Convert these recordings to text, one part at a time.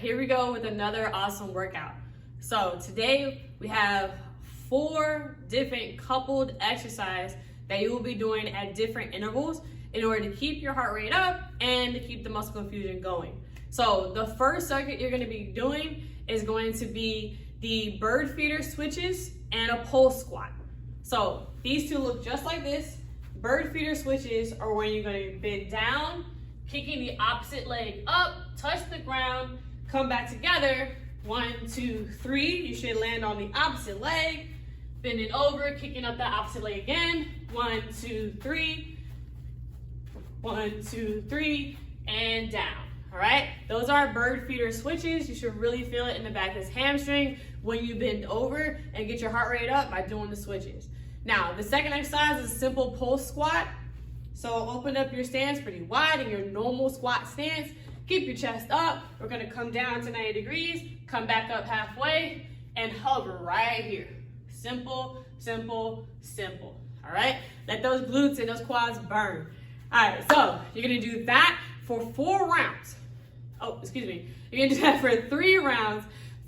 Here we go with another awesome workout. So today we have 4 different coupled exercises that you will be doing at different intervals in order to keep your heart rate up and to keep the muscle confusion going. So the first circuit you're going to be doing is going to be the bird feeder switches and a pulse squat. So these two look just like this. Bird feeder switches are when you're going to bend down, kicking the opposite leg up, touch the ground, come back together. 1, 2, 3. You should land on the opposite leg. Bend it over, kicking up that opposite leg again. 1, 2, 3. 1, 2, 3, and down. All right, those are bird feeder switches. You should really feel it in the back of this hamstring when you bend over and get your heart rate up by doing the switches. Now, the second exercise is a simple pulse squat. So open up your stance pretty wide in your normal squat stance. Keep your chest up. We're gonna come down to 90 degrees, come back up halfway, and hover right here. Simple, simple, simple. All right, let those glutes and those quads burn. All right, so you're gonna do that for 4 rounds. Oh, excuse me. You're gonna do that for 3 rounds,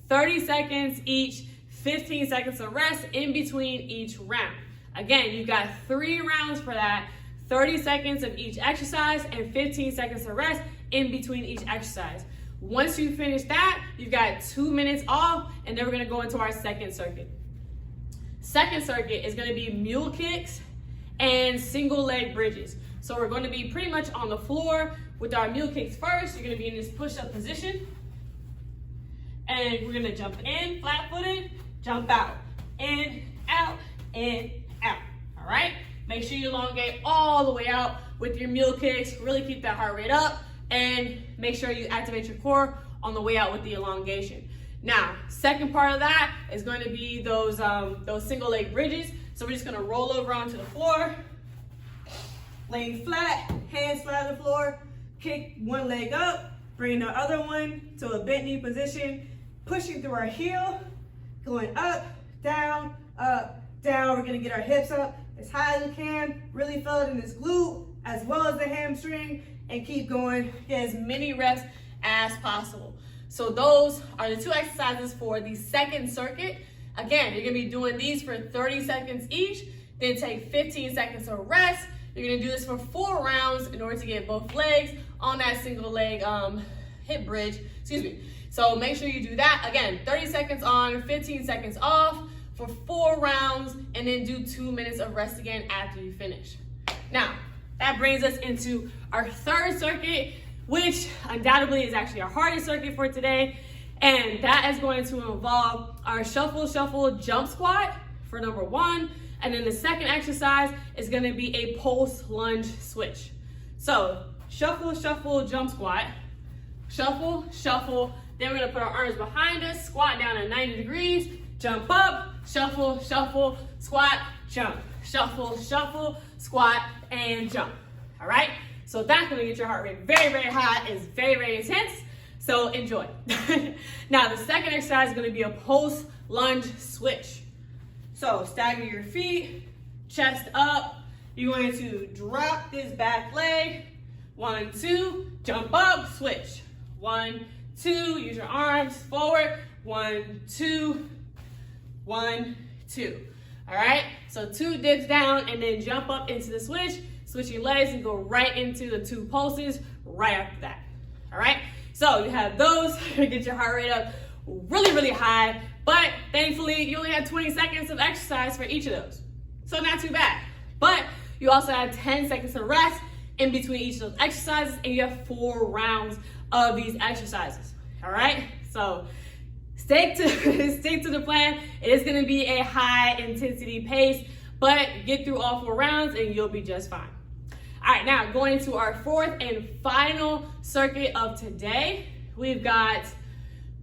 30 seconds each, 15 seconds of rest in between each round. Again, you've got 3 rounds for that, 30 seconds of each exercise and 15 seconds of rest in between each exercise. Once you finish that, you've got 2 minutes off, and then we're gonna go into our second circuit. Second circuit is gonna be mule kicks and single leg bridges. So we're gonna be pretty much on the floor with our mule kicks first. You're gonna be in this push-up position. And we're gonna jump in, flat-footed, jump out, in, out, all right? Make sure you elongate all the way out with your mule kicks, really keep that heart rate up, and make sure you activate your core on the way out with the elongation. Now, second part of that is going to be those single leg bridges. So we're just gonna roll over onto the floor, laying flat, hands flat on the floor, kick one leg up, bring the other one to a bent knee position, pushing through our heel, going up, down, down. We're gonna get our hips up as high as we can, really feel it in this glute as well as the hamstring, and keep going, get as many reps as possible. So those are the 2 exercises for the second circuit. Again, you're gonna be doing these for 30 seconds each, then take 15 seconds of rest. You're gonna do this for 4 rounds in order to get both legs on that single leg hip bridge, excuse me. So make sure you do that. Again, 30 seconds on, 15 seconds off for 4 rounds, and then do 2 minutes of rest again after you finish. Now, that brings us into our third circuit, which undoubtedly is actually our hardest circuit for today. And that is going to involve our shuffle, shuffle, jump squat for number 1. And then the second exercise is gonna be a pulse lunge switch. So shuffle, shuffle, jump squat, shuffle, shuffle. Then we're gonna put our arms behind us, squat down at 90 degrees, jump up, shuffle, shuffle, squat, jump, shuffle, shuffle, squat, and jump. All right? So that's gonna get your heart rate very, very high. It's very, very intense. So enjoy. Now the second exercise is gonna be a pulse lunge switch. So stagger your feet, chest up. You're going to drop this back leg. 1, 2, jump up, switch. 1, 2, use your arms forward. 1, 2, 1, 2. All right, so 2 dips down and then jump up into the switch, switch your legs and go right into the 2 pulses right after that. All right, so you have those to get your heart rate up really, really high, but thankfully you only have 20 seconds of exercise for each of those. So not too bad, but you also have 10 seconds of rest in between each of those exercises, and you have 4 rounds of these exercises. All right, so stick to the plan. It is gonna be a high intensity pace, but get through all 4 rounds and you'll be just fine. All right, now going into our 4th and final circuit of today, we've got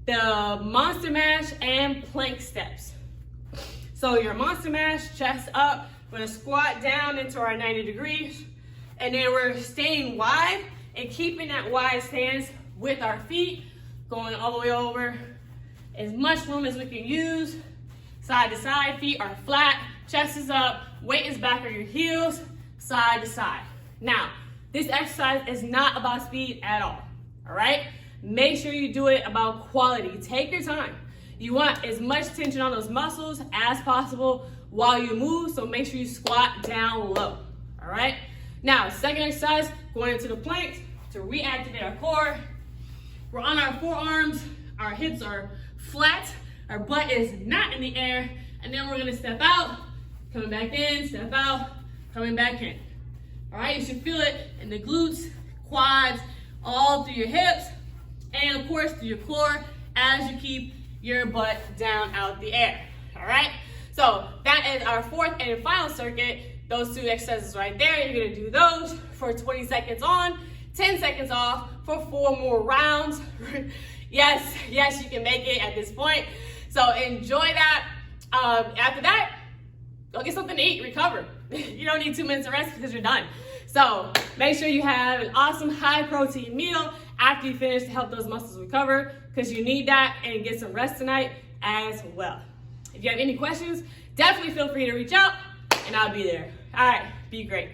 the monster mash and plank steps. So your monster mash, chest up, we're gonna squat down into our 90 degrees, and then we're staying wide and keeping that wide stance with our feet, going all the way over. As much room as we can use, side to side, feet are flat, chest is up, weight is back on your heels, side to side. Now, this exercise is not about speed at all right? make sure you do it about quality. Take your time. You want as much tension on those muscles as possible while you move, so make sure you squat down low, all right? Now, second exercise, going into the planks to reactivate our core. We're on our forearms, our hips are flat, our butt is not in the air, and then we're gonna step out, coming back in, step out, coming back in. All right, you should feel it in the glutes, quads, all through your hips, and of course through your core as you keep your butt down out the air, all right? So that is our fourth and final circuit. Those two exercises right there, you're gonna do those for 20 seconds on, 10 seconds off for 4 more rounds. Yes, you can make it at this point. So enjoy that. After that, go get something to eat, recover. You don't need 2 minutes of rest because you're done. So make sure you have an awesome high protein meal after you finish to help those muscles recover, because you need that, and get some rest tonight as well. If you have any questions, definitely feel free to reach out and I'll be there. All right, be great.